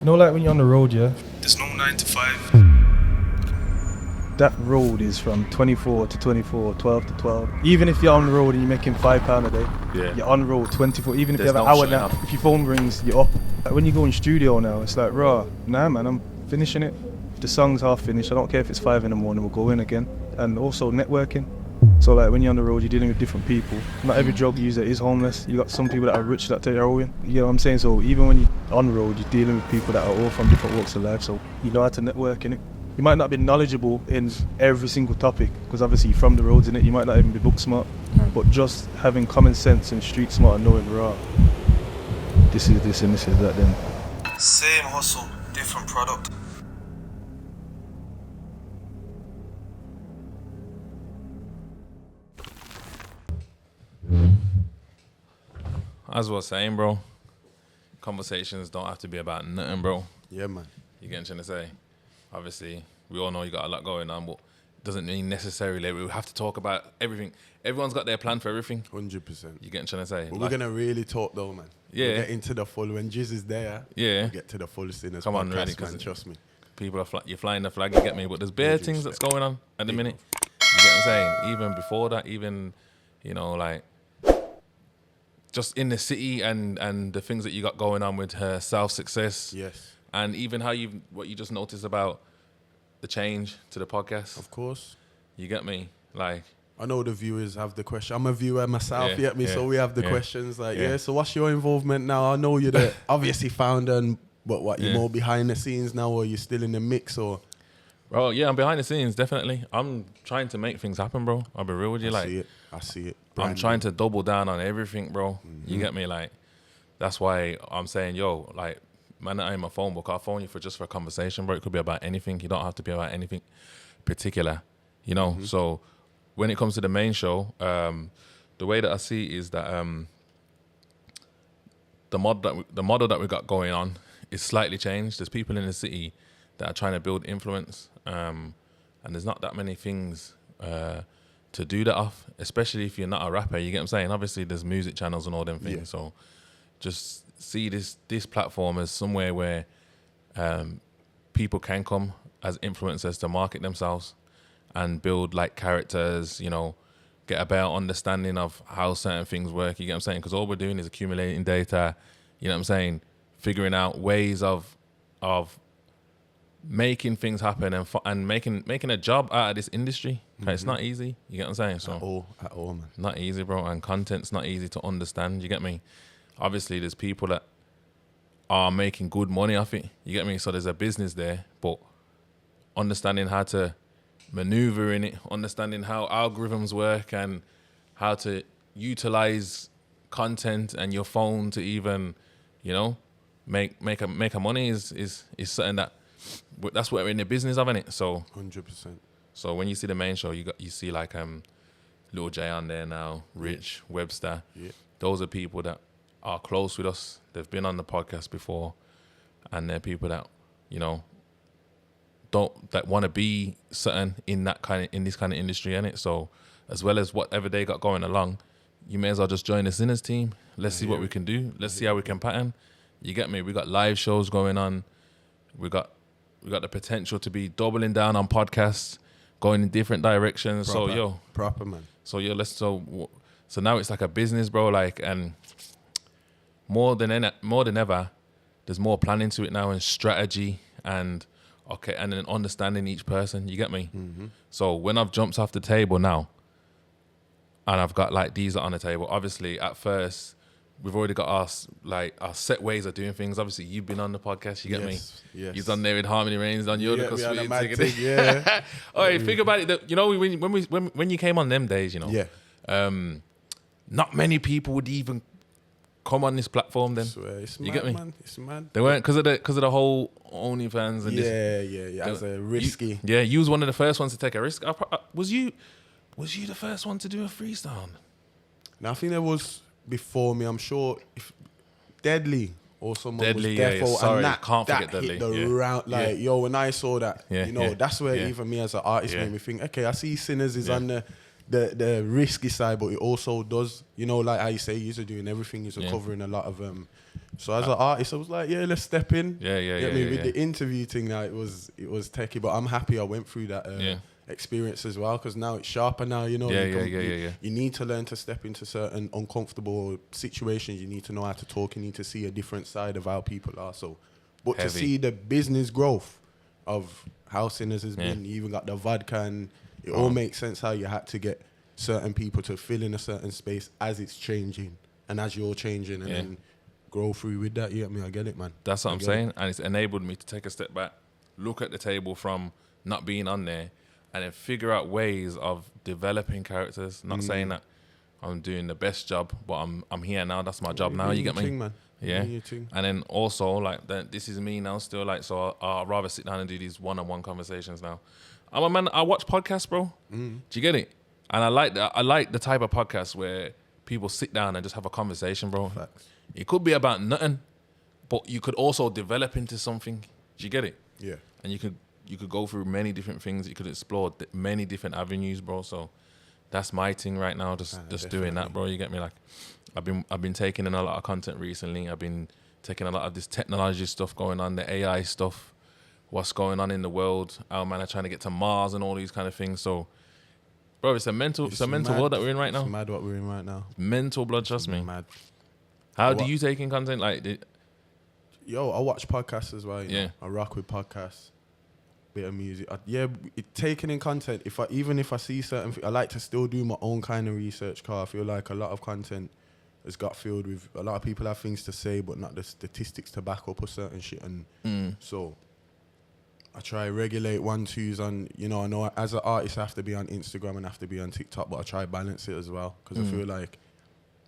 You know, like when you're on the road, yeah? There's no 9 to 5. That road is from 24 to 24, 12 to 12. Even if you're on the road and you're making £5 a day, you're on road 24. Even if There's you have no an hour shutting now, up. if your phone rings, you're up. Like when you go in studio now, it's like, raw, nah man, I'm finishing it. If the song's half finished, I don't care if it's 5 in the morning, we'll go in again. And also networking. So like when you're on the road, you're dealing with different people. Not every drug user is homeless. You got some people that are rich that take heroin. You know what I'm saying? So even when you're on the road, you're dealing with people that are all from different walks of life. So you know how to network in it. You might not be knowledgeable in every single topic because obviously you're from the roads in it. You might not even be book smart, but just having common sense and street smart and knowing raw. This is this and this is that. Then Same hustle, different product. As I was saying, bro, conversations don't have to be about nothing, bro. Yeah, man. You get what I'm trying to say? Obviously, we all know you got a lot going on, but it doesn't mean necessarily we have to talk about everything. Everyone's got their plan for everything. 100%. You get what I'm trying to say? But we're going to really talk, though, man. Yeah. We'll get into the full. When Jizz is there, Yeah. we'll get to the fullest in this Come on, podcast, really, 'cause man. Trust me. People are you're flying the flag, you get me? But there's bare Huge things that's respect. going on at the minute. You get what I'm saying? Even before that, even, you know, like, just in the city and the things that you got going on with her self-success. Yes. And even what you just noticed about the change to the podcast. Of course. You get me? Like, I know the viewers have the question. I'm a viewer myself, Yeah, you get me? yeah, So we have the yeah, questions like, yeah. so what's your involvement now? I know you're the obviously founder, and what you're Yeah. more behind the scenes now, or you're still in the mix, or? bro, yeah, I'm behind the scenes, definitely. I'm trying to make things happen, bro. I'll be real with you. I see it. I'm Brand trying new. to double down on everything, bro. You get me? Like, that's why I'm saying, yo, like, man, that ain't my phone book. I'll phone you for a conversation, bro. It could be about anything. You don't have to be about anything particular, you know? So when it comes to the main show, the way that I see it is that the model that we got going on is slightly changed. There's people in the city that are trying to build influence, and there's not that many things to do that off, especially if you're not a rapper. You get what I'm saying? Obviously, there's music channels and all them things. Yeah. So just see this platform as somewhere where people can come as influencers to market themselves and build like characters, you know, get a better understanding of how certain things work. You get what I'm saying? Because all we're doing is accumulating data, you know what I'm saying? Figuring out ways of making things happen and making a job out of this industry. It's not easy. You get what I'm saying? So At all, man. not easy, bro. And content's not easy to understand. You get me? Obviously, there's people that are making good money off it. You get me? So there's a business there, but understanding how to maneuver in it, understanding how algorithms work and how to utilize content and your phone to even, you know, make a money is something that's what we're in the business of, innit? So 100%. so when you see the main show, you see like Lil J on there now, Rich, Webster. Yeah. Those are people that are close with us. They've been on the podcast before, and they're people that, you know, that want to be certain in this kind of industry, innit? So as well as whatever they got going along, you may as well just join the Sinners team. Let's see what we can do. Let's see how we can pattern. You get me? We got live shows going on. We got the potential to be doubling down on podcasts, going in different directions. Proper, man. So now it's like a business, bro. Like, and more than ever, there's more planning to it now and strategy and then understanding each person. You get me? So when I've jumped off the table now, and I've got like these on the table. Obviously, at first, we've already got our set ways of doing things. Obviously, you've been on the podcast. You get me? Yes. You've done there with Harmony Reigns, done your little sweet thing. Yeah. All right, think about it. You know, when you came on them days, you know, Yeah. not many people would even come on this platform. Then It's you mad, get me? man. It's mad. They weren't because of the whole OnlyFans and this. Yeah. It's a risky. You was one of the first ones to take a risk. Was you the first one to do a freestyle? Now I think there was before me. I'm sure if Deadly or someone Deadly, was yeah, Defo, sorry, and that can't forget hit Deadly, the yeah. round. Like Yeah. when I saw that, Yeah, that's where yeah. even me as an artist Yeah. made me think. Okay, I see Sinners is Yeah. on the risky side, but it also does, like how you say, you're doing everything. You're covering a lot of So as an artist, I was like, yeah, let's step in. Yeah. With the interview thing, now it was techie, but I'm happy I went through that experience as well, because now it's sharper now, you know. You need to learn to step into certain uncomfortable situations. You need to know how to talk. You need to see a different side of how people are. So, but to see the business growth of how Sinners has been, you even got the vodka, and it all makes sense how you had to get certain people to fill in a certain space as it's changing and as you're changing, and then grow through with that. You get me? I get it, man. That's what I'm saying. And it's enabled me to take a step back, look at the table from not being on there, and then figure out ways of developing characters. Not saying that I'm doing the best job, but I'm here now. That's my job now. You get me? Man. Yeah. And then also, like, this is me now still. Like, so I'd rather sit down and do these one-on-one conversations now. I'm a man. I watch podcasts, bro. Do you get it? And I like that. I like the type of podcast where people sit down and just have a conversation, bro. Facts. It could be about nothing, but you could also develop into something. Do you get it? Yeah. And you could go through many different things. You could explore many different avenues, bro. So that's my thing right now. Just doing that, bro. You get me? Like, I've been taking in a lot of content recently. I've been taking a lot of this technology stuff going on, the AI stuff, what's going on in the world. Our man are trying to get to Mars and all these kind of things. So, bro, it's a mental world that we're in right now. It's mad what we're in right now. Mental blood, trust me. Mad. How do you take in content? Like, I watch podcasts as well. You know? I rock with podcasts, bit of music. Taking in content. Even if I see certain things, I like to still do my own kind of research. Cause I feel like a lot of content has got filled with a lot of people have things to say, but not the statistics to back up a certain shit. And so I try to regulate 1-2s on. You know, I know as an artist I have to be on Instagram and have to be on TikTok, but I try to balance it as well, because I feel like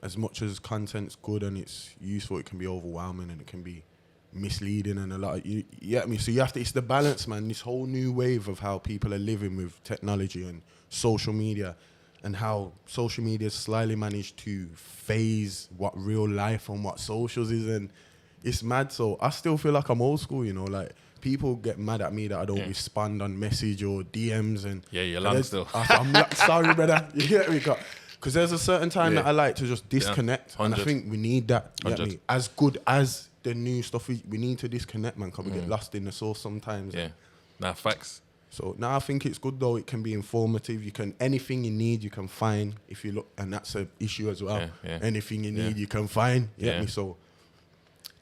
as much as content's good and it's useful, it can be overwhelming and it can be misleading and a lot of, you get me? So you have to, it's the balance, man. This whole new wave of how people are living with technology and social media, and how social media slyly managed to phase what real life and what socials is, and it's mad. So I still feel like I'm old school, you know, like people get mad at me that I don't respond on message or DMs, and you're long still. I'm like, sorry, brother. You get me? Because there's a certain time that I like to just disconnect, and I think we need that. You get me? As good as the new stuff, we need to disconnect, man, because we get lost in the source sometimes. Yeah, nah, facts. So now I think it's good though. It can be informative. You can, anything you need, you can find if you look, and that's an issue as well. Anything you need, you can find. You get me? So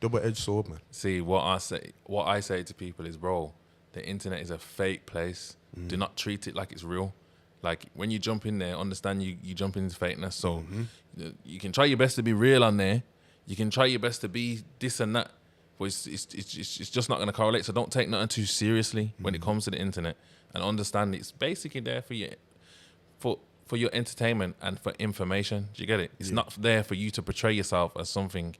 double-edged sword, man. See, what I say to people is, bro, the internet is a fake place. Do not treat it like it's real. Like, when you jump in there, understand you jump into fakeness. So you can try your best to be real on there. You can try your best to be this and that, but it's just not going to correlate. So don't take nothing too seriously when it comes to the internet, and understand it's basically there for you, for your entertainment and for information. Do you get it? It's not there for you to portray yourself as something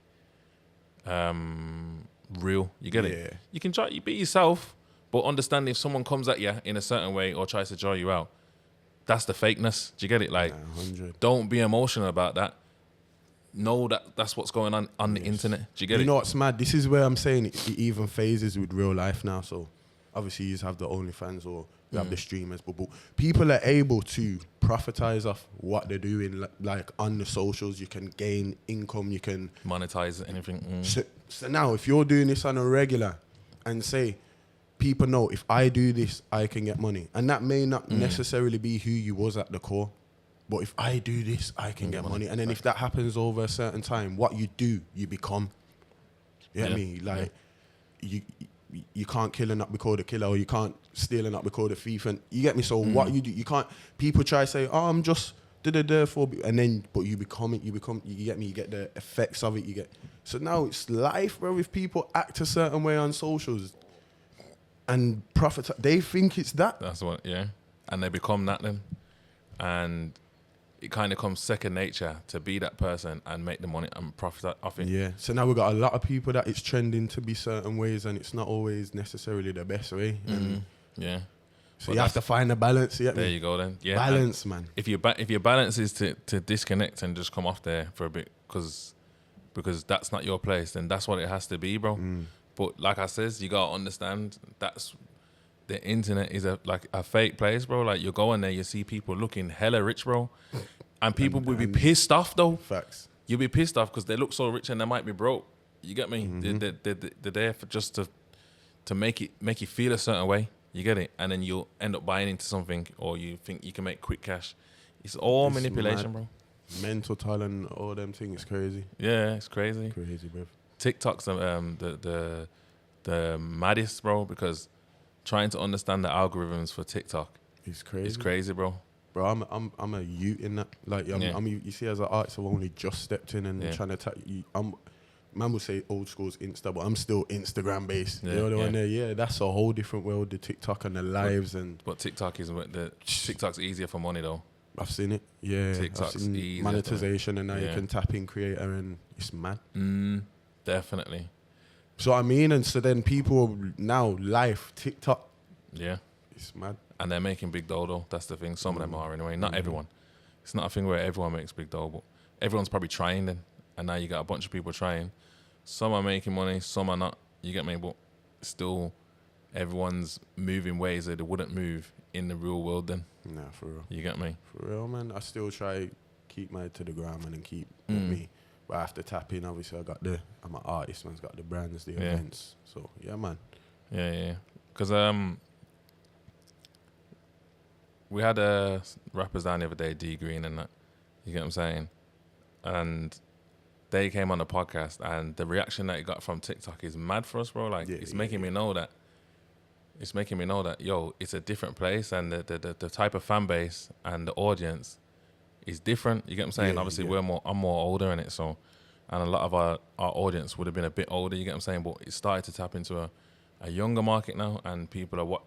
real. You get it? You can try, you be yourself, but understand if someone comes at you in a certain way or tries to draw you out, that's the fakeness. Do you get it? Like, don't be emotional about that. Know that that's what's going on the internet. Do you get it? You know what's mad? This is where I'm saying it even phases with real life now. So obviously you have the OnlyFans or you have the streamers, but people are able to profitize off what they're doing, like on the socials. You can gain income, you can monetize anything. So now if you're doing this on a regular, and say people know if I do this, I can get money, and that may not necessarily be who you was at the core. But if I do this, I can get money. And then if that happens over a certain time, what you do, you become. You get me? Like, you can't kill and not be called a killer, or you can't steal and not be called a thief. And you get me? So what you do, you can't, people try to say, oh, I'm just for, and then, but you become it, you get me? You get the effects of it, so now it's life, bro. If people act a certain way on socials and profit, they think it's that. That's what, and they become that then. And it kind of comes second nature to be that person and make the money and profit off it. Yeah. So now we've got a lot of people that it's trending to be certain ways, and it's not always necessarily the best way. So you have to find a balance. There you go then. Yeah. Balance, man. If your balance is to disconnect and just come off there for a bit because that's not your place, then that's what it has to be, bro. But like I says, you gotta understand that's the internet is a fake place, bro. Like, you go in there, you see people looking hella rich, bro, and people will be pissed off though. Facts. You'll be pissed off because they look so rich and they might be broke. You get me? They're there for just to make you feel a certain way. You get it? And then you'll end up buying into something, or you think you can make quick cash. It's all manipulation, bro. Mental talent, all them things is crazy. Yeah, it's crazy. Crazy, bro. TikTok's the maddest, bro, because trying to understand the algorithms for TikTok is crazy. It's crazy, bro. Bro, I'm a youth in that. Like, you see, as an artist, I've only just stepped in and trying to attack you. Man would say old school's Insta, but I'm still Instagram based. You know the one there? Yeah, that's a whole different world, the TikTok and the lives. But TikTok's easier for money, though. I've seen it. Yeah, TikTok's I've seen easier monetization, and now you can tap in creator, and it's mad. Definitely. So I mean, and so then people now live TikTok. Yeah, it's mad. And they're making big dough, though. That's the thing. Some of them are anyway. Not everyone. It's not a thing where everyone makes big dough, but everyone's probably trying then. And now you got a bunch of people trying. Some are making money, some are not. You get me? But still, everyone's moving ways that they wouldn't move in the real world then. Nah, for real. You get me? For real, man. I still try keep my head to the ground, man, and keep me. But I have to tap in. Obviously, I'm an artist, man's got the brands, the events. So, yeah, man. Yeah. Because we had rappers down the other day, D Green and that. You get what I'm saying? And they came on the podcast, and the reaction that it got from TikTok is mad for us, bro. Like, it's making me know that. It's making me know that, yo, it's a different place, and the type of fan base and the audience is different. You get what I'm saying? Obviously, I'm more older in it, so, and a lot of our audience would have been a bit older. You get what I'm saying? But it started to tap into a younger market now, and people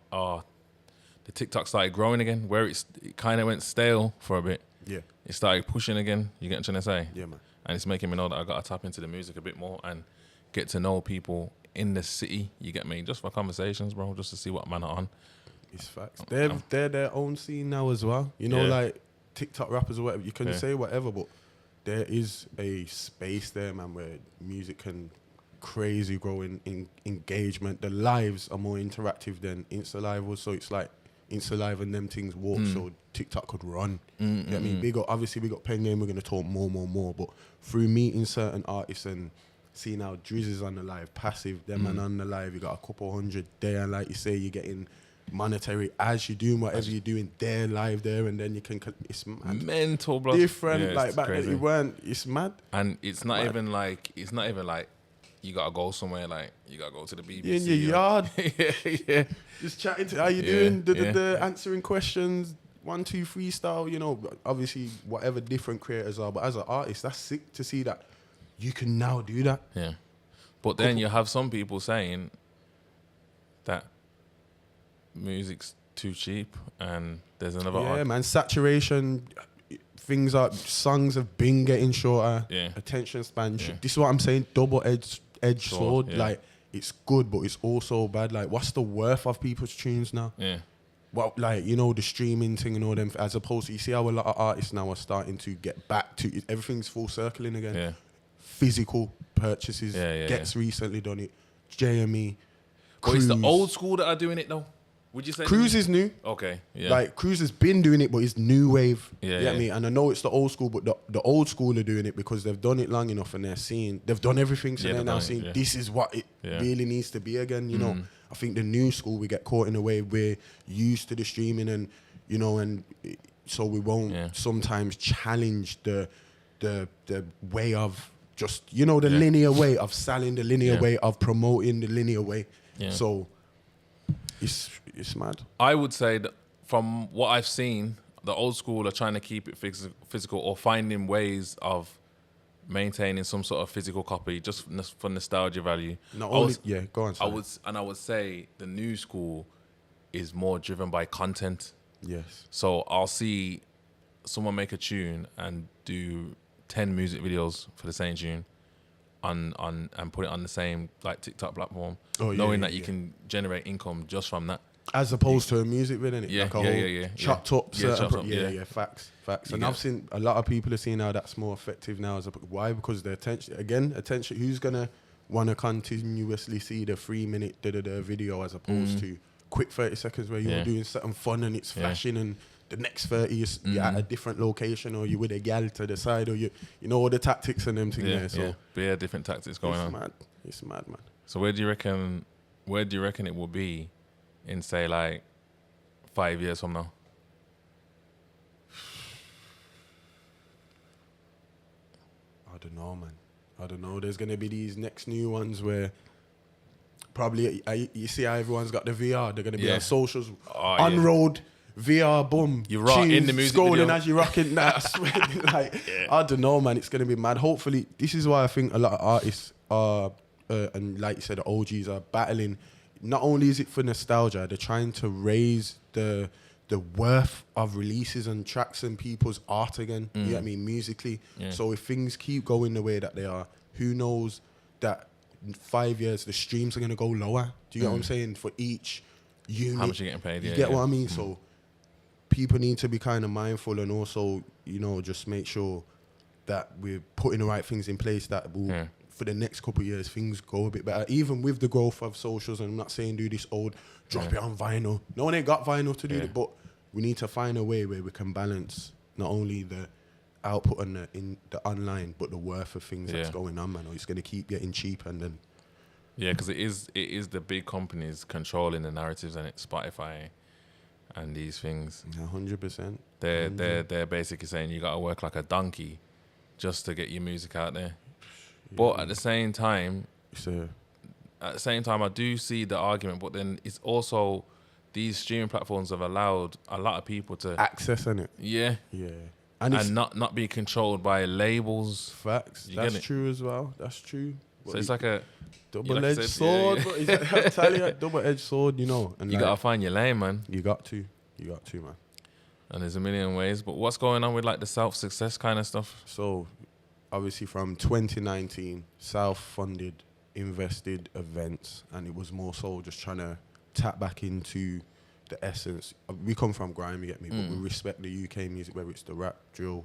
the TikTok started growing again, where it kind of went stale for a bit. Yeah, it started pushing again. You get what I'm trying to say? Yeah, man. And it's making me know that I got to tap into the music a bit more and get to know people in the city. You get me? Just for conversations, bro. Just to see what man are on. It's facts. They're their own scene now as well. You know, like TikTok rappers or whatever. You can say whatever, but there is a space there, man, where music can crazy grow in engagement. The lives are more interactive than Insta Live was. So it's like Insta Live and them things walk, so TikTok could run. You know what I mean? Obviously, we got Pen Game, we're going to talk more. But through meeting certain artists and seeing how Drizz is on the live, Passive, them man on the live, you got a couple hundred there, and like you say, you're getting monetary as you're doing whatever you're doing there, live there, and then you can, it's mad. Mental, bro. Different, like back then you weren't, it's mad. And it's not even like, you gotta go somewhere, like you gotta go to the BBC. In your yard. yeah. Just chatting to how you doing, the answering questions, 1, 2, 3 style, you know, obviously whatever different creators are, but as an artist, that's sick to see that you can now do that. Yeah. But then you have some people saying that music's too cheap, and there's another man, saturation, songs have been getting shorter, attention span. This is what I'm saying, double-edged sword. Like, it's good, but it's also bad. Like, what's the worth of people's tunes now? Yeah. Well, like, you know, the streaming thing and all them, as opposed to, you see how a lot of artists now are starting to get back to, everything's full circling again. Yeah. Physical purchases. Gets recently done it. JME. But it's the old school that are doing it, though. Would you say Cruise is new? Okay, yeah. Like, Cruise has been doing it, but it's new wave. Yeah, you get me? And I know it's the old school, but the old school are doing it because they've done it long enough and they've done everything, so they're now seeing this is what it really needs to be again, you know? I think the new school, we get caught in a way we're used to the streaming and, you know, and so we won't sometimes challenge the way of just, you know, the linear way of selling, the linear way of promoting, the linear way. Yeah. So it's mad. I would say that from what I've seen, the old school are trying to keep it physical or finding ways of maintaining some sort of physical copy just for nostalgia value. Not only, go on. I would say the new school is more driven by content. Yes. So I'll see someone make a tune and do 10 music videos for the same tune on and put it on the same like TikTok platform, knowing that you can generate income just from that. As opposed to a music video, innit? Like a whole chopped up. Facts. And I've seen a lot of people are seeing how that's more effective now. Why? Because the attention. Who's gonna want to continuously see the 3-minute video as opposed to quick 30 seconds where you're doing something fun and it's flashing and the next 30 you're at a different location, or you with a gal to the side, or you know all the tactics and them things there. So yeah, different tactics going on. It's mad, man. So where do you reckon it will be in, say, like 5 years from now? I don't know, man. I don't know. There's gonna be these next new ones where probably you see how everyone's got the VR. They're gonna be on socials, on road. VR, boom. You rock in the music scrolling video. as you're rocking that. I swear, like, I don't know, man. It's gonna be mad. Hopefully, this is why I think a lot of artists are, and like you said, the OGs are battling. Not only is it for nostalgia, they're trying to raise the worth of releases and tracks and people's art again. You know what I mean, musically. Yeah. So if things keep going the way that they are, who knows that in 5 years the streams are gonna go lower? Do you get what I'm saying? For each unit, how much you getting paid? You get what I mean? So people need to be kind of mindful, and also, you know, just make sure that we're putting the right things in place that will, for the next couple of years, things go a bit better. Even with the growth of socials, and I'm not saying do this old, drop it on vinyl. No one ain't got vinyl to do it, but we need to find a way where we can balance not only the output and in the online, but the worth of things that's going on, man. Or it's going to keep getting cheaper, and then... Yeah, because it is the big companies controlling the narratives, and it's Spotify and these things. 100%. They're basically saying you got to work like a donkey just to get your music out there. Yeah. But at the same time, I do see the argument. But then it's also these streaming platforms have allowed a lot of people to access in it. Yeah, yeah, and not be controlled by labels. Facts. That's true as well. That's true. So it's like a double-edged sword. I tell you, double-edged sword. You know, and you gotta find your lane, man. You got to, man. And there's a million ways. But what's going on with like the self-success kind of stuff? So, obviously from 2019, self-funded, invested events, and it was more so just trying to tap back into the essence. We come from grime, you get me, but we respect the UK music, whether it's the rap, drill,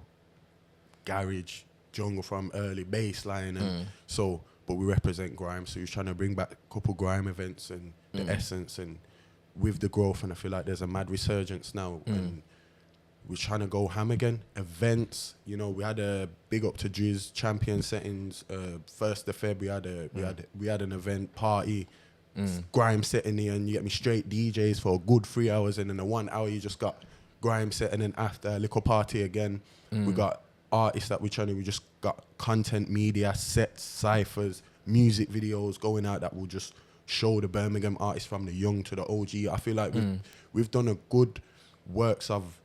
garage, jungle from early baseline, and so. But we represent grime, so he's trying to bring back a couple grime events and the essence, and with the growth, and I feel like there's a mad resurgence now, and we're trying to go ham again. Events, you know, we had a big up to Driz champion settings. 1st of Feb, we had an event party, grime setting here, and you get me straight DJs for a good 3 hours, and in the 1 hour you just got grime set, and then after a little party again, we got artists that we just got content media sets, ciphers, music videos going out that will just show the Birmingham artists from the young to the OG. I feel like we've done a good works of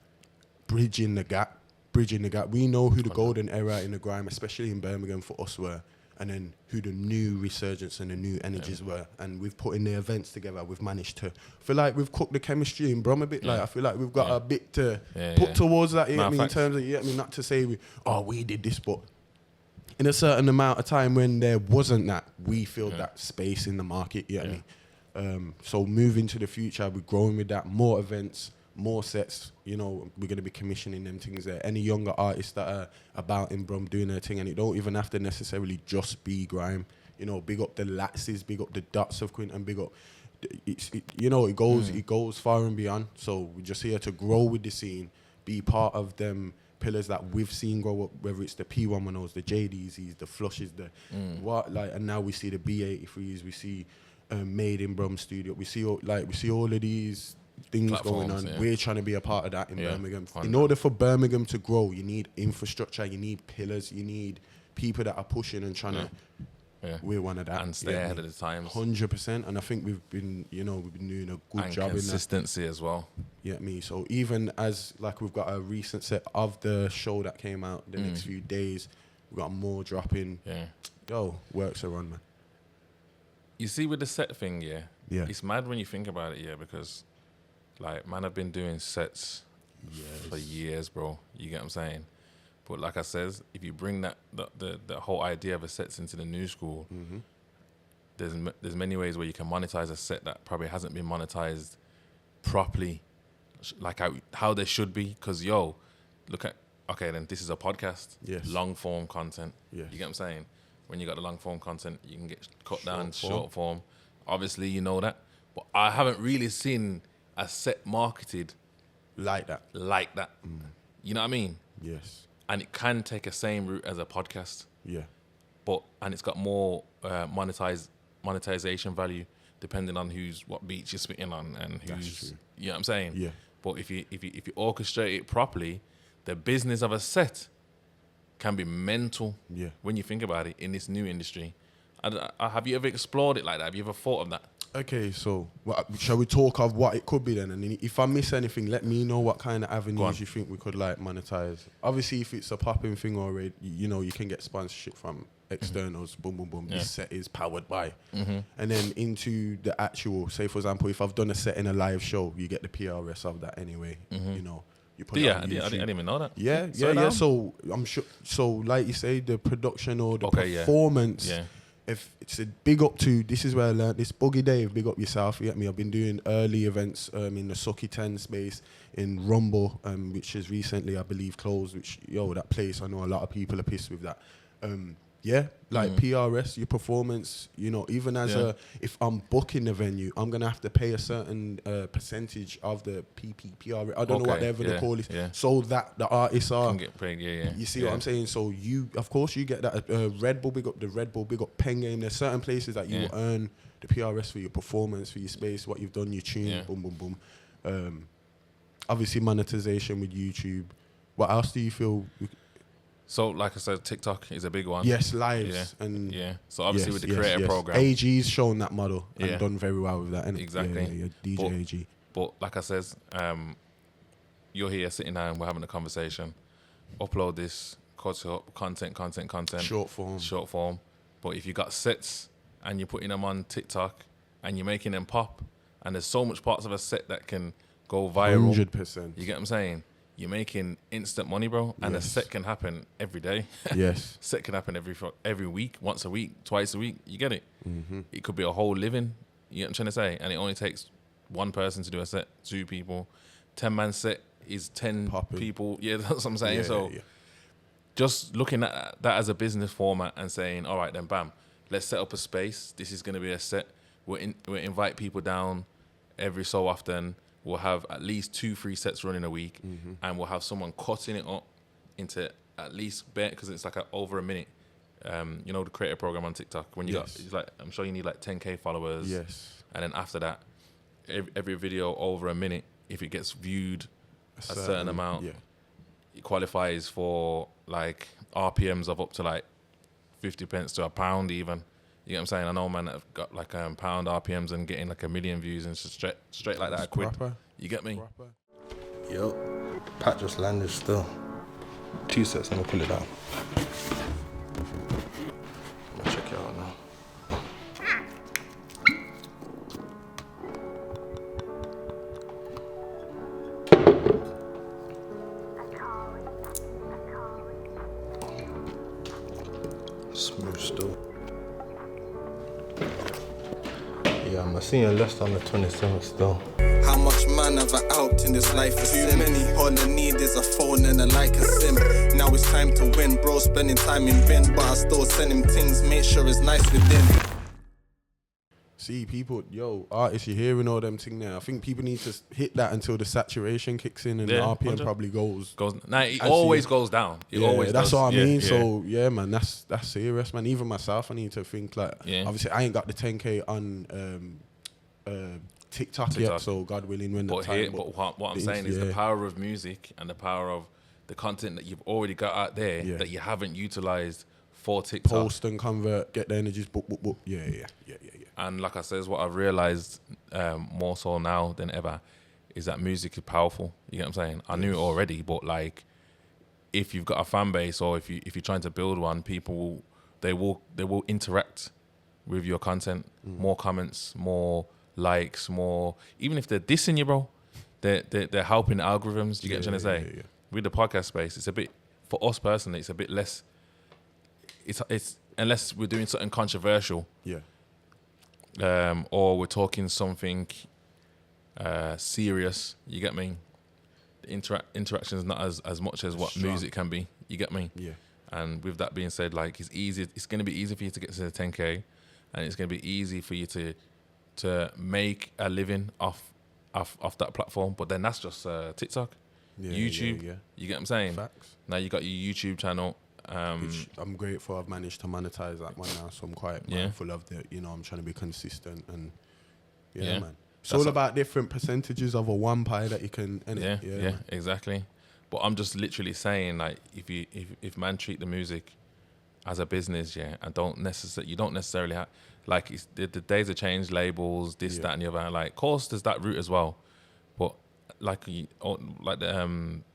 bridging the gap. We know who the golden era in the grime, especially in Birmingham for us, were, and then who the new resurgence and the new energies were. And we've put in the events together. We've managed to feel like we've cooked the chemistry in Brum a bit. Like I feel like we've got a bit to put towards that. You know what I mean? In terms of, you know what I mean? Not to say we did this, but in a certain amount of time when there wasn't that, we filled that space in the market. You know what I mean? So moving to the future, we're growing with that. More events, more sets. You know, we're going to be commissioning them things there. Any younger artists that are about in Brum doing their thing, and it don't even have to necessarily just be grime. You know, big up the Latses, big up the Dots of Quinton, big up. It goes far and beyond. So we're just here to grow with the scene, be part of them pillars that we've seen grow up, whether it's the P110s, the JDZs, the Flushes, and now we see the B83s, we see Made in Brum Studio, we see all of these things going on. We're trying to be a part of that in Birmingham. In order for Birmingham to grow, you need infrastructure, you need pillars, you need people that are pushing and trying to. We're one of that, and stay ahead of the times. 100%, and I think we've been doing a good job in that. Consistency as well. Yeah, me. So even as like we've got a recent set of the show that came out the next few days, we've got more dropping. Yeah. Yo, works are on, man. You see, with the set thing, it's mad when you think about it, because like, man, I've been doing sets for years, bro. You get what I'm saying? But like I says, if you bring that the whole idea of a sets into the new school, there's many ways where you can monetize a set that probably hasn't been monetized properly, like how they should be. Because then this is a podcast, long form content. You get what I'm saying? When you got the long form content, you can get cut down short form. Obviously, you know that. But I haven't really seen a set marketed like that. You know what I mean? Yes. And it can take a same route as a podcast. Yeah. And it's got more monetization value depending on what beats you're spitting on and who's, you know what I'm saying? Yeah. But if you orchestrate it properly, the business of a set can be mental. Yeah. When you think about it in this new industry. Have you ever explored it like that? Have you ever thought of that? Okay, so shall we talk of what it could be then? And then if I miss anything, let me know what kind of avenues you think we could like monetize. Obviously, if it's a popping thing already, you know, you can get sponsorship from externals. Boom, boom, boom. Yeah. This set is powered by. And then into the actual, say for example, if I've done a set in a live show, you get the PRS of that anyway. You know, you put it on YouTube. I didn't even know that. Yeah. So I'm sure. So like you say, the production or the performance. Yeah. If it's a big up to, this is where I learned this. Boogie Dave, big up yourself. You get me? I've been doing early events in the Sucky 10 space in Rumble, which is recently, I believe, closed. Which, that place, I know a lot of people are pissed with that. PRS, your performance, you know, even as if I'm booking the venue, I'm going to have to pay a certain percentage of the PRS. I don't know whatever they call it. Yeah. So that the artists can get paid, You see what I'm saying? So of course, you get that. Red Bull, big up the Red Bull, big up Pen Game. There's certain places that you will earn the PRS for your performance, for your space, what you've done, your tune, boom, boom, boom. Obviously, monetization with YouTube. What else do you feel... So, like I said, TikTok is a big one. Yes, lives. So, obviously, with the creator program. AG's shown that model and done very well with that. Exactly. DJ AG. But, like I said, you're here sitting down, we're having a conversation. Upload this, cut up, content. Short form. But if you got sets and you're putting them on TikTok and you're making them pop, and there's so much parts of a set that can go viral. 100%. You get what I'm saying? You're making instant money, bro, and a set can happen every day. Yes. Set can happen every week, once a week, twice a week. You get it? It could be a whole living. You get what I'm trying to say? And it only takes one person to do a set, 2 people. 10-man set is 10 people. Yeah, that's what I'm saying. Just looking at that as a business format and saying, all right, then, bam, let's set up a space. This is going to be a set. We'll invite people down every so often. We'll have at least 2-3 sets running a week, and we'll have someone cutting it up into at least because it's like over a minute. You know, the creator program on TikTok. When you got, it's like, I'm sure you need like 10K followers. Yes. And then after that, every video over a minute, if it gets viewed a certain amount, it qualifies for like RPMs of up to like 50 pence to £1 even. You get what I'm saying? I know, man, that have got like pound RPMs and getting like 1 million views and straight like that. Quick. You get me? Yo, Pat just landed still. 2 sets, I'm gonna pull it down. I'm gonna check it out now. Smooth still. Yeah, I'm seeing less on the 27th still. How much man have I out in this life? Is too many. All I need is a phone and a like a sim. Now it's time to win, bro. Spending time in bin, but I still send him things. Make sure it's nice within. See, people, artists, you're hearing all them things now. I think people need to hit that until the saturation kicks in and the RPM 100. Probably goes. Nah, it always goes down. It always that's does. what I mean. So, man, that's serious, man. Even myself, I need to think like, obviously, I ain't got the 10K on TikTok yet, so God willing, when the time. But what I'm saying is the power of music and the power of the content that you've already got out there that you haven't utilized for TikTok. Post and convert, get the energies, book. Yeah. And like I said, what I've realized more so now than ever is that music is powerful. You get what I'm saying? I knew it already, but like, if you've got a fan base or if you're trying to build one, people will interact with your content. More comments, more likes, more. Even if they're dissing you, bro, they're helping algorithms. You get what I'm trying to say? With the podcast space, it's a bit, for us personally, it's a bit less. It's unless we're doing something controversial. Or we're talking something serious, you get me? The interaction is not as much as what music can be, you get me? And with that being said, like, it's going to be easy for you to get to the 10K, and it's going to be easy for you to make a living off off that platform. But then that's just TikTok, YouTube. You get what I'm saying? Facts. Now you got your YouTube channel. Which I'm grateful I've managed to monetize that one now, so I'm quite mindful of the, I'm trying to be consistent and man. It's all about different percentages of a one pie that you can. Yeah, exactly. But I'm just literally saying, like, if man treat the music as a business, and you don't necessarily have, like, the days have changed, labels, this, that, and the other. Like, of course, there's that route as well. But like the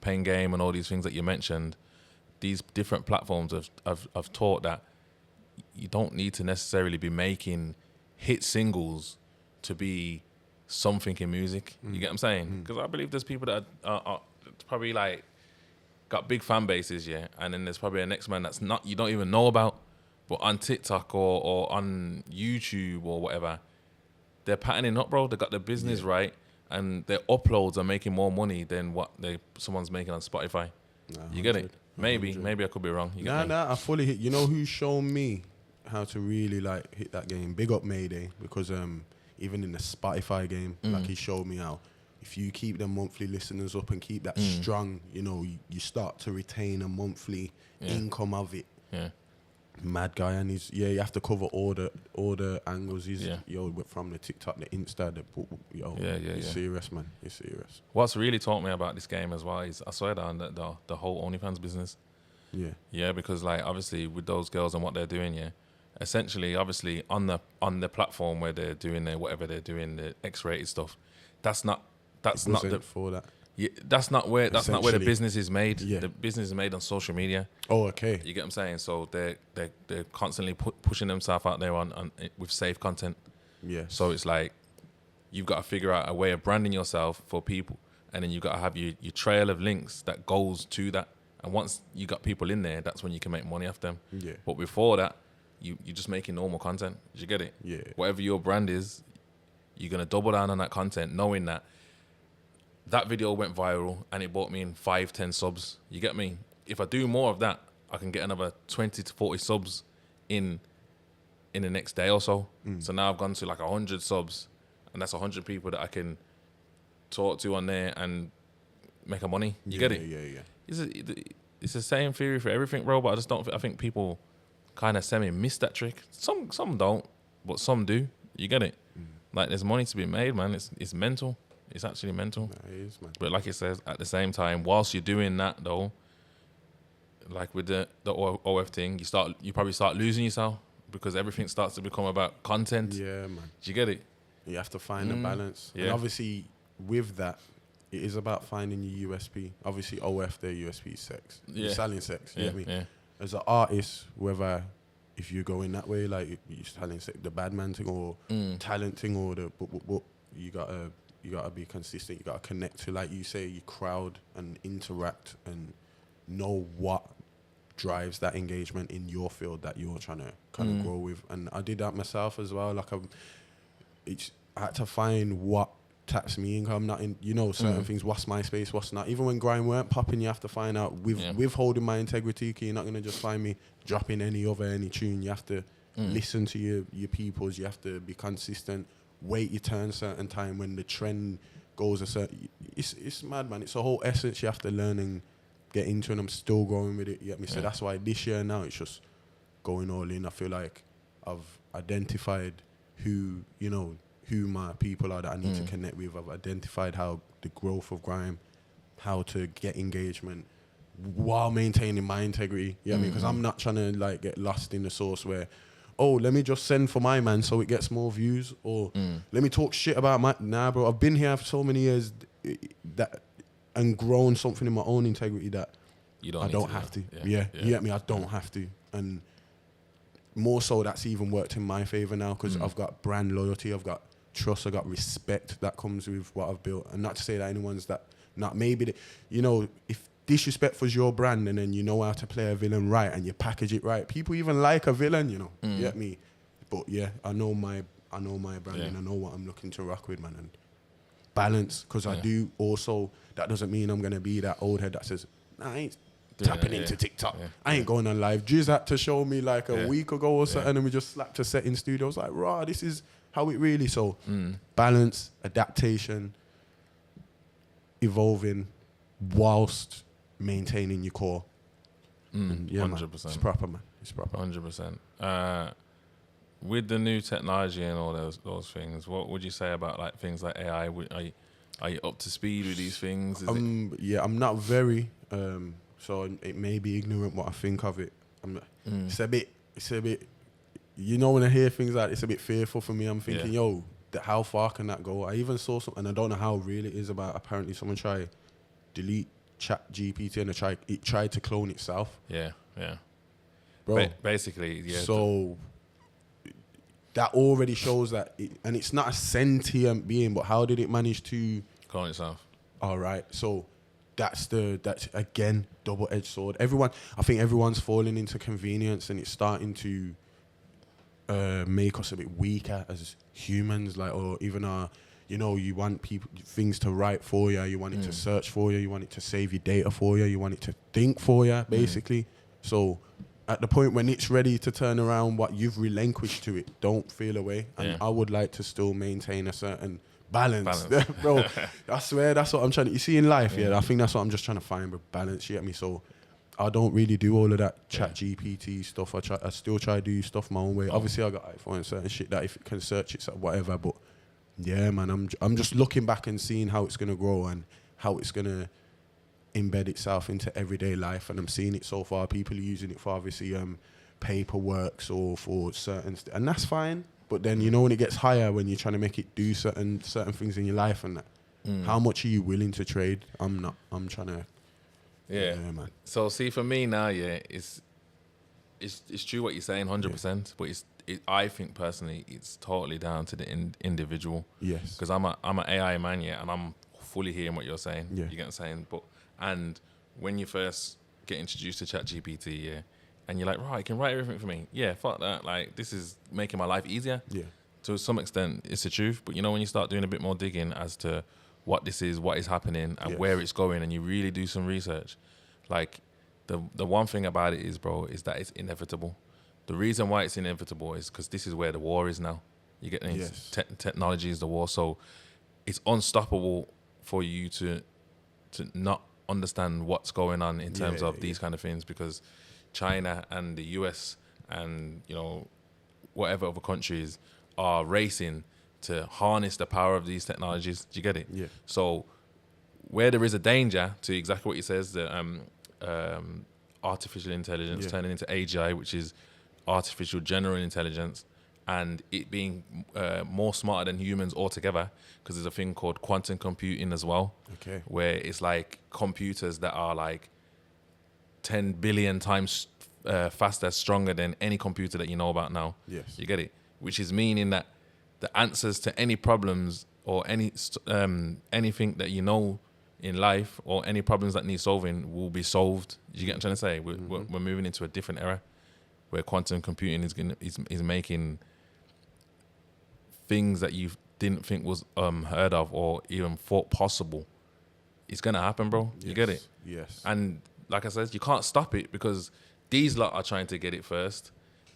Pain Game and all these things that you mentioned, these different platforms have taught that you don't need to necessarily be making hit singles to be something in music. You get what I'm saying? Because I believe there's people that are probably like got big fan bases, and then there's probably a next man that's not, you don't even know about, but on TikTok or on YouTube or whatever, they're patterning up, bro. They got their business right, and their uploads are making more money than what someone's making on Spotify. You get it? Maybe I could be wrong. I fully hit. You know who's shown me how to really like hit that game? Big up Mayday, because even in the Spotify game, like he showed me how if you keep the monthly listeners up and keep that strong, you start to retain a monthly income of it. Yeah. Mad guy, and you have to cover all the angles. He's from the TikTok, the Insta, he's serious, man. He's serious. What's really taught me about this game as well is I swear down the whole OnlyFans business. Yeah, because like obviously with those girls and what they're doing, essentially obviously on the platform where they're doing whatever they're doing, the X-rated stuff, that's not for that. Yeah, that's not where the business is made. The business is made on social media. Oh, okay. You get what I'm saying? So they're constantly pushing themselves out there on with safe content. Yeah. So it's like you've got to figure out a way of branding yourself for people, and then you've got to have your trail of links that goes to that. And once you got people in there, that's when you can make money off them. Yeah. But before that, you're just making normal content. Did you get it? Yeah. Whatever your brand is, you're gonna double down on that content, knowing that video went viral and it brought me in 5-10 subs. You get me? If I do more of that, I can get another 20 to 40 subs in the next day or so. So now I've gone to like 100 subs, and that's 100 people that I can talk to on there and make a money. You get it? Yeah. It's the same theory for everything, bro. But I think people kind of miss that trick. Some don't, but some do. You get it? Like there's money to be made, man. It's mental. It's actually mental. It is, man. But like it says, at the same time, whilst you're doing that though, like with the OF thing, you probably start losing yourself because everything starts to become about content. Yeah, man. Do you get it? You have to find the balance. Yeah. And obviously with that, it is about finding your USP. Obviously OF, their USP is sex. Yeah. You're selling sex. You get me? Yeah. As an artist, whether if you're going that way, like you're selling sex, the bad man thing or talent thing or the you gotta be consistent. You gotta connect to, like you say, your crowd and interact and know what drives that engagement in your field that you're trying to kind of grow with. And I did that myself as well. Like I had to find what taps me income, not in certain things. What's my space? What's not? Even when grime weren't popping, you have to find out with holding my integrity. You're not gonna just find me dropping any tune. You have to listen to your peoples. You have to be consistent. Wait your turn certain time when the trend goes a certain. It's mad, man. It's a whole essence you have to learn and get into, and I'm still growing with it. You get me? So that's why this year now it's just going all in. I feel like I've identified who my people are that I need to connect with. I've identified how the growth of grime, how to get engagement while maintaining my integrity. You know what I mean? Because I'm not trying to like get lost in the sauce where, oh, let me just send for my man so it gets more views, or let me talk shit about my... Nah, bro, I've been here for so many years and grown something in my own integrity that I don't have to. You get me? I don't have to. And more so, that's even worked in my favor now because I've got brand loyalty, I've got trust, I've got respect that comes with what I've built. And not to say that anyone's that... Not maybe... if disrespect was your brand and then you know how to play a villain right and you package it right, people even like a villain, you get me? But yeah, I know my brand and I know what I'm looking to rock with, man. And balance, because I do also, that doesn't mean I'm going to be that old head that says, nah, I ain't tapping into TikTok. I ain't going on live. Jiz had to show me like a week ago or something and we just slapped a set in studio. I was like, raw, this is how it really, so balance, adaptation, evolving whilst maintaining your core. And yeah, 100%. man, it's proper, man. It's proper. 100%. With the new technology and all those things, what would you say about like things like AI? Are you up to speed with these things? Yeah, I'm not very. So it may be ignorant what I think of it. It's a bit. You know, when I hear things like it's a bit fearful for me. I'm thinking, yo, how far can that go? I even saw something, and I don't know how real it is, about apparently someone tried delete Chat GPT and it tried to clone itself. Yeah. Bro. Basically, yeah. So that already shows that, and it's not a sentient being, but how did it manage to clone itself? All right, so that's again double-edged sword. I think everyone's falling into convenience, and it's starting to make us a bit weaker as humans, like, or even you want things to write for you, you want it to search for you want it to save your data for you want it to think for you, basically. So at the point when it's ready to turn around what you've relinquished to it, don't feel away. And I would like to still maintain a certain balance. Bro, I swear that's what I'm trying to, you see in life, I think that's what I'm just trying to find, but balance, you get me? So I don't really do all of that Chat GPT stuff. I still try to do stuff my own way. Obviously, I got iPhone and certain shit that if it can search it, whatever. But yeah, man, I'm just looking back and seeing how it's gonna grow and how it's gonna embed itself into everyday life. And I'm seeing it so far. People are using it for obviously paperwork or for certain, and that's fine. But then when it gets higher, when you're trying to make it do certain things in your life, and that, how much are you willing to trade? I'm not. I'm trying to. Yeah, man. So see, for me now, it's true what you're saying, 100%. But I think personally, it's totally down to the individual. Yes. Because I'm an AI man, and I'm fully hearing what you're saying. Yeah. You get what I'm saying? And when you first get introduced to ChatGPT, and you're like, right, it can write everything for me. Yeah, fuck that. Like, this is making my life easier. Yeah. To some extent, it's the truth. But when you start doing a bit more digging as to what this is, what is happening, and where it's going, and you really do some research, like the one thing about it is, bro, is that it's inevitable. The reason why it's inevitable is because this is where the war is now. You get technology is the war, so it's unstoppable for you to not understand what's going on in terms of these kind of things, because China and the US and whatever other countries are racing to harness the power of these technologies. Do you get it? Yeah. So where there is a danger to exactly what he says, the artificial intelligence turning into AGI, which is artificial general intelligence, and it being more smarter than humans altogether, because there's a thing called quantum computing as well, where it's like computers that are like 10 billion times faster, stronger than any computer that you know about now. Yes. You get it? Which is meaning that the answers to any problems or anything that in life, or any problems that need solving, will be solved. You get what I'm trying to say? We're moving into a different era where quantum computing is making things that you didn't think was heard of or even thought possible. It's gonna happen, bro. You get it? Yes. And like I said, you can't stop it, because these lot are trying to get it first.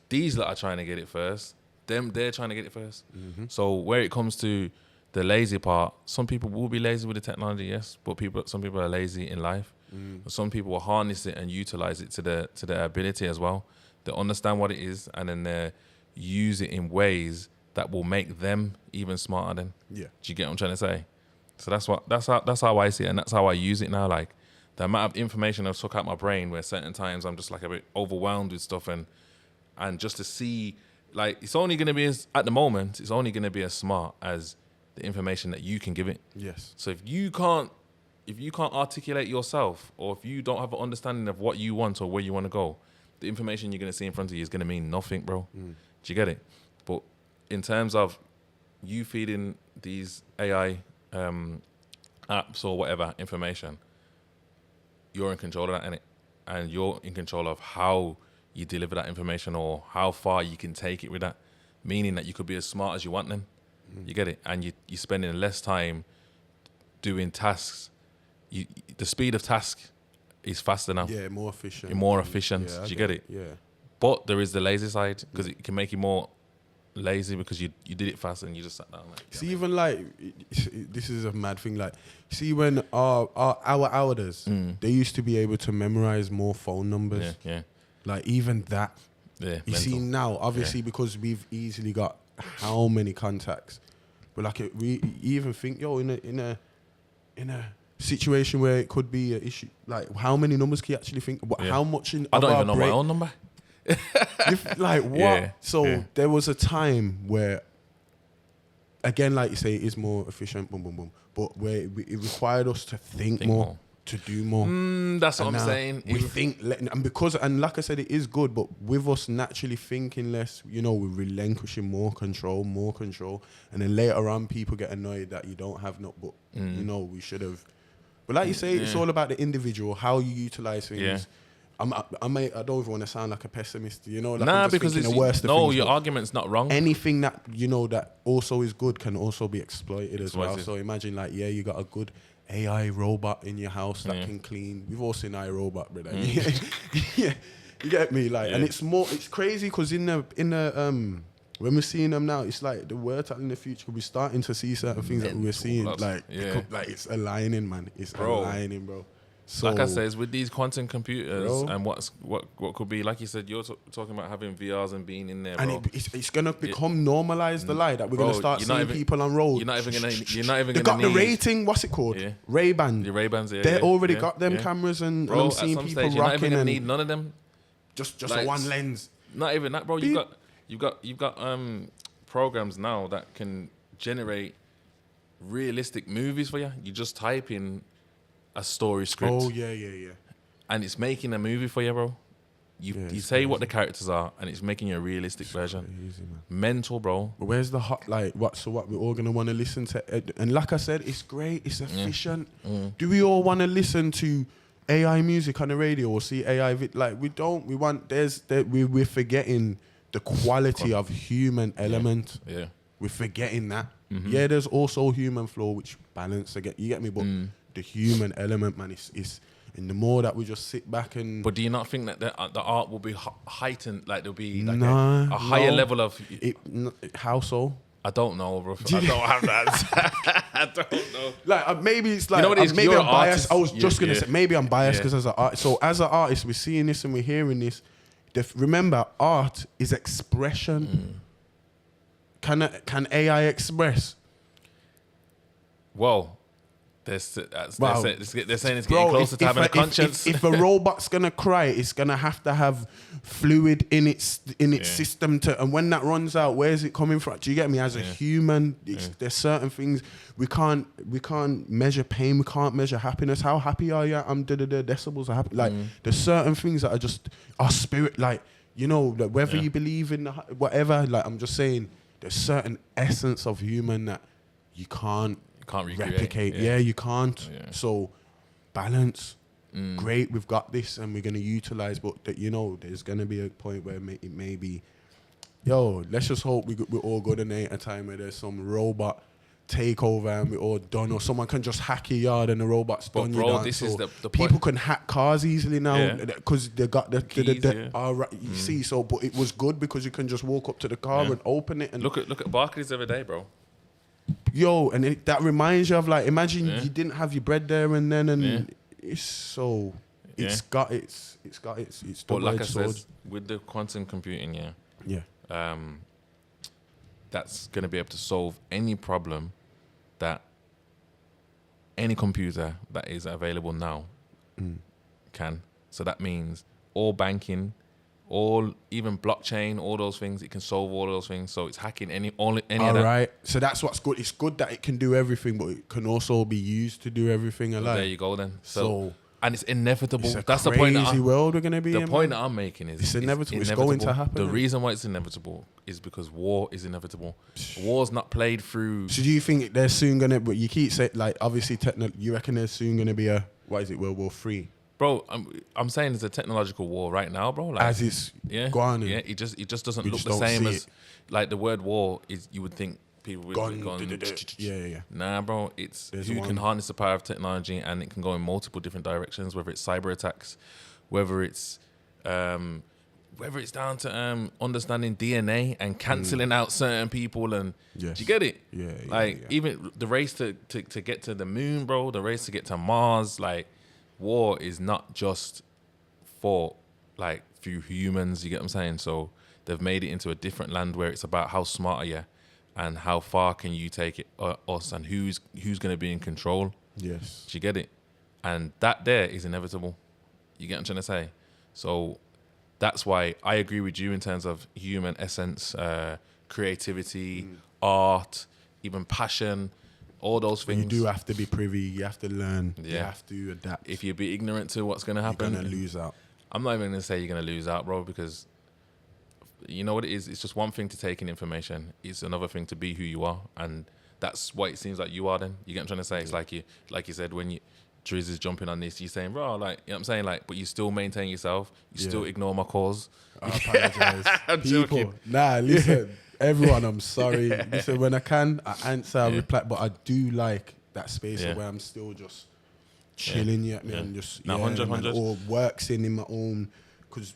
These lot are trying to get it first. They're trying to get it first. So where it comes to the lazy part, some people will be lazy with the technology, yes, but some people are lazy in life. Some people will harness it and utilize it to their ability as well. They understand what it is, and then they use it in ways that will make them even smarter than. Yeah. Do you get what I'm trying to say? So that's how I see it, and that's how I use it now. Like, the amount of information I've took out my brain, where certain times I'm just like a bit overwhelmed with stuff, and just to see, like, it's only going to be at the moment, it's only going to be as smart as the information that you can give it. Yes. So if you can't articulate yourself, or if you don't have an understanding of what you want or where you want to go, the information you're going to see in front of you is going to mean nothing, bro. Do you get it? But in terms of you feeding these AI apps or whatever information, you're in control of that, innit? And you're in control of how you deliver that information, or how far you can take it with that, meaning that you could be as smart as you want then. You get it? And you're spending less time doing tasks. The speed of task is faster now. Yeah, more efficient. You're more efficient. Do you get it? Yeah. But there is the lazy side, because it can make you more lazy because you did it fast and you just sat down. Like, see, even like this is a mad thing. Like, see, when our elders, they used to be able to memorize more phone numbers. Yeah. Like even that. Yeah. You see now, obviously, because we've easily got how many contacts, but like we even think, in a situation where it could be an issue, like how many numbers can you actually think? How much in? I don't even know my own number. Like what? Yeah, so there was a time where, again, like you say, it is more efficient, boom, boom, boom. But where it required us to think more, to do more. That's what I'm saying. We think, and like I said, it is good. But with us naturally thinking less, we're relinquishing more control, and then later on, people get annoyed that you don't have no. But we should have. But like you say, it's all about the individual, how you utilize things. Yeah. I don't even want to sound like a pessimist, like nah, because it's the worst of things, your argument's not wrong. Anything that that also is good can also be exploited as well. So imagine you got a good AI robot in your house that can clean. We've all seen iRobot, brother. Yeah, you get me, and it's crazy because in the when we're seeing them now, it's like the word in the future, we're starting to see certain things that we're seeing, like it's aligning, man. It's aligning, bro. So, like I said, with these quantum computers and what could be, like you said, you're talking about having VRs and being in there, bro. And it's gonna become normalized, the lie that we're gonna start seeing people on road. You're not even gonna. They got the rating. What's it called? Yeah. Ray-Ban. The Ray-Bans. Yeah, they already got them cameras, and bro, I'm seeing at some people stage, you're not even rocking gonna need none of them. Just like, a one lens. Not even that, bro. You've got programs now that can generate realistic movies for you. You just type in a story script. Oh yeah. And it's making a movie for you, bro. You say what the characters are, and it's making you a realistic version. Crazy, man. Mental, bro. But where's the hot what? So what? We're all gonna want to listen to, and like I said, it's great. It's efficient. Do we all want to listen to AI music on the radio or see AI? We don't. We want. We're forgetting the quality of human element. Yeah. We're forgetting that. Yeah, there's also human flow, which balance. You get me? But the human element, man, is and the more that we just sit back and. But do you not think that the art will be heightened? Like there'll be like a higher level of. How so? I don't know, bro. I don't have that. I don't know. Like maybe it's like maybe I'm biased. artist. I was just gonna say maybe I'm biased because as an artist. So as an artist, we're seeing this and we're hearing this. Remember, art is expression. Can AI express? Well, they're saying it's getting closer to having a conscience. If a robot's gonna cry, it's gonna have to have fluid in its system and when that runs out, where is it coming from? Do you get me? As a human, there's certain things we can't measure pain, we can't measure happiness. How happy are you? Decibels are happy. Like there's certain things that are just our spirit. Like that whether you believe in whatever. Like I'm just saying, there's certain essence of human that you can't replicate. Yeah, you can't. Yeah. So balance. Great, we've got this and we're gonna utilize. But there's gonna be a point where it may be. Let's just hope we're all good and ain't a time where there's some robot takeover and we're all done, or someone can just hack your yard and the robot's done. Bro, this is the people can hack cars easily now because they got the keys, you see. So, but it was good because you can just walk up to the car and open it and look at Barclays every day, bro. And that reminds you of imagine you didn't have your bread there and then it's so it's got its but like I said, with the quantum computing, that's gonna be able to solve any problem that any computer that is available now can. So that means all banking, even blockchain, all those things, it can solve all those things. So it's hacking any of that. All right. So that's what's good. It's good that it can do everything, but it can also be used to do everything. There you go then. So and it's inevitable. It's that's the point. Crazy world we're gonna be. The point that I'm making is it's inevitable. It's going to happen. The reason why it's inevitable is because war is inevitable. War's not played through. So do you think they're soon gonna? But you keep saying obviously you reckon there's soon gonna be a World War III? Bro, I'm saying it's a technological war right now, bro. As it's gone. Yeah, it just doesn't look the same as the word war is. You would think people would gone. Yeah. Nah, bro. It's who can harness the power of technology, and it can go in multiple different directions. Whether it's cyber attacks, whether it's whether it's down to understanding DNA and cancelling out certain people, and Yes. do you get it? Yeah. Even the race to get to the moon, bro, the race to get to Mars, like war is not just for like few humans, you get what I'm saying? So they've made it into a different land where it's about how smart are you and how far can you take it, us, and who's going to be in control. Yes. Do you get it? And that there is inevitable. You get what I'm trying to say? So that's why I agree with you in terms of human essence, creativity, art, even passion, all those things. You do have to be privy. You have to learn. Yeah. You have to adapt. If you be ignorant to what's going to happen, you're going to lose out. I'm not even going to say you're going to lose out, bro, because you know what it is? It's just one thing to take in information. It's another thing to be who you are. And that's what it seems like you are then. You get what I'm trying to say? It's like you said, when Driz is jumping on this, you're saying, bro, like, you know what I'm saying? Like, but you still maintain yourself. You still ignore my calls. I apologize. I'm People, joking. nah, listen, everyone, I'm sorry. Listen, when I can, I answer, I reply, but I do like that space where I'm still just chilling, and just, No, 100. or works in my own, because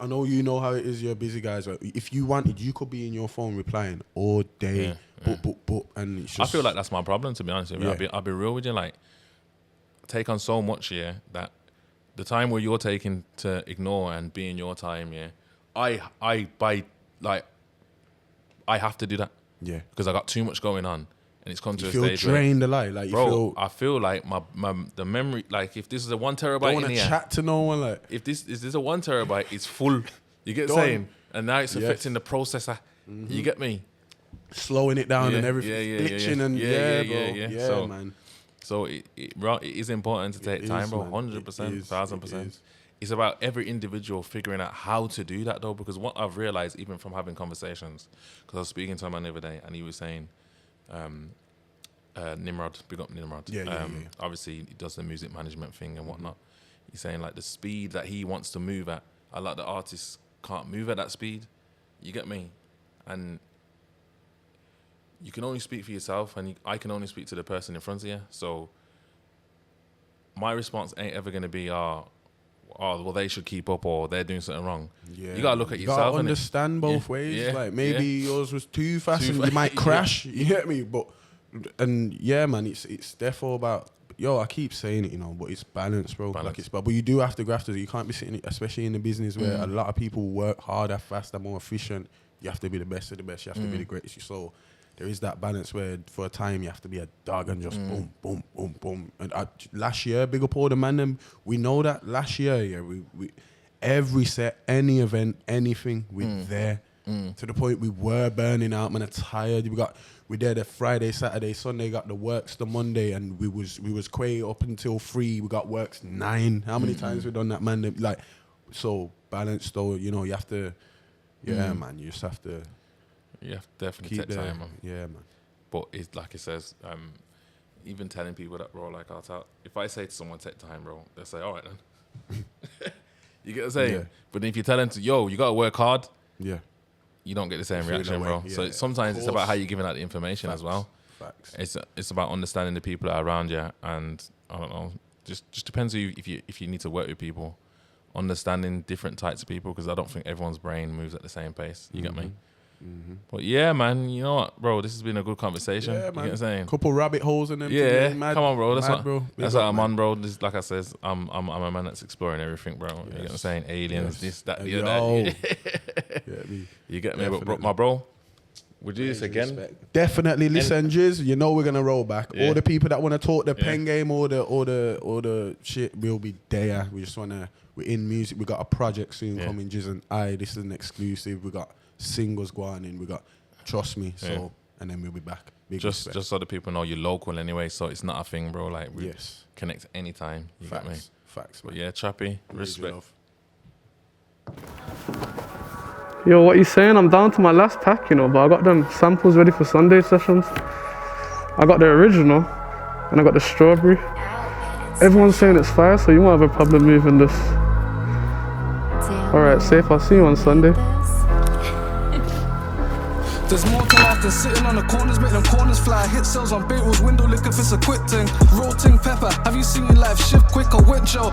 I know you know how it is, you're busy guys. Right? If you wanted, you could be in your phone replying all day, boop, and it's just, I feel like that's my problem, to be honest with you. Yeah. I'll be real with you, like, take on so much, that the time where you're taking to ignore and be in your time, I have to do that. Yeah. Because I got too much going on, and it's come to You a feel stage drained alive, like where, you bro, feel. I feel like the memory, like if this is a 1 Don't terabyte want in to here, chat to no one, like. if this is a 1 terabyte, it's full. You get what I'm saying? And now it's affecting the processor. You get me? Slowing it down Yeah, and everything, glitching and bro, So, man. So it is important to take time, bro. 100%, 1000%. It's about every individual figuring out how to do that, though, because what I've realized, even from having conversations, because I was speaking to a man the other day, and he was saying, Nimrod, big up Nimrod. Obviously, he does the music management thing and whatnot. He's saying, like, the speed that he wants to move at, a lot of the artists can't move at that speed. You get me? And you can only speak for yourself, and I can only speak to the person in front of you. So my response ain't ever going to be, well, they should keep up, or they're doing something wrong. Yeah. You got to look at yourself. You got to understand both ways. Yeah. Like, maybe yours was too fast and you might crash. You get me? But, and yeah, man, it's therefore about, I keep saying it, but it's balance, bro. Balance. But you do have to graft it. You can't be sitting, especially in the business where a lot of people work harder, faster, more efficient. You have to be the best of the best. You have to be the greatest. So there is that balance where for a time you have to be a dog and just boom, boom, boom, boom. And last year, big up all the man, them, we know that last year, we every set, any event, anything, we there. To the point we were burning out, man, tired. We did the Friday, Saturday, Sunday, got the works the Monday, and we was quay up until 3. We got works 9. How many times we done that, man? Like, so balanced though, you have to, man, you just have to. You have to definitely take time, man. Yeah, man. But it's like it says, even telling people that, bro, like, if I say to someone, take time, bro, they'll say, all right then. You get what I'm saying? Yeah. But if you tell them you got to work hard, you don't get the same reaction, bro. Yeah, so sometimes it's about how you're giving out the information as well. Facts. It's about understanding the people that are around you, and I don't know, just depends if you need to work with people, understanding different types of people, because I don't think everyone's brain moves at the same pace. You get me? But yeah, man, you know what, bro? This has been a good conversation. Yeah, you man. get what I'm saying? Couple rabbit holes in them. Yeah, mad, come on, bro. That's what I'm man. on, bro. This, like I says, I'm a man that's exploring everything, bro. You get what I'm saying? Aliens, this, that, the other. You get me? But my bro, would you do this again? Definitely. Listen, Jiz, we're gonna roll back. Yeah. All the people that want to talk the pen game or the shit, we'll be there. We just we're in music. We got a project soon coming, Jiz and I. This is an exclusive. We got singles going in. We got Trust Me. So and then we'll be back. Just so the people know you're local anyway. So it's not a thing, bro. Like we connect anytime. You got me? Facts. But yeah, Trappy, respect. Yo, what you saying? I'm down to my last pack, but I got them samples ready for Sunday sessions. I got the original, and I got the strawberry. Everyone's saying it's fire, so you won't have a problem moving this. Alright, safe, I'll see you on Sunday. There's more to life than sitting on the corners, make them corners fly. Hit sales on Beatles, window lick if it's a quick thing. Roll ting pepper, have you seen your life shift quick or wet, Joe?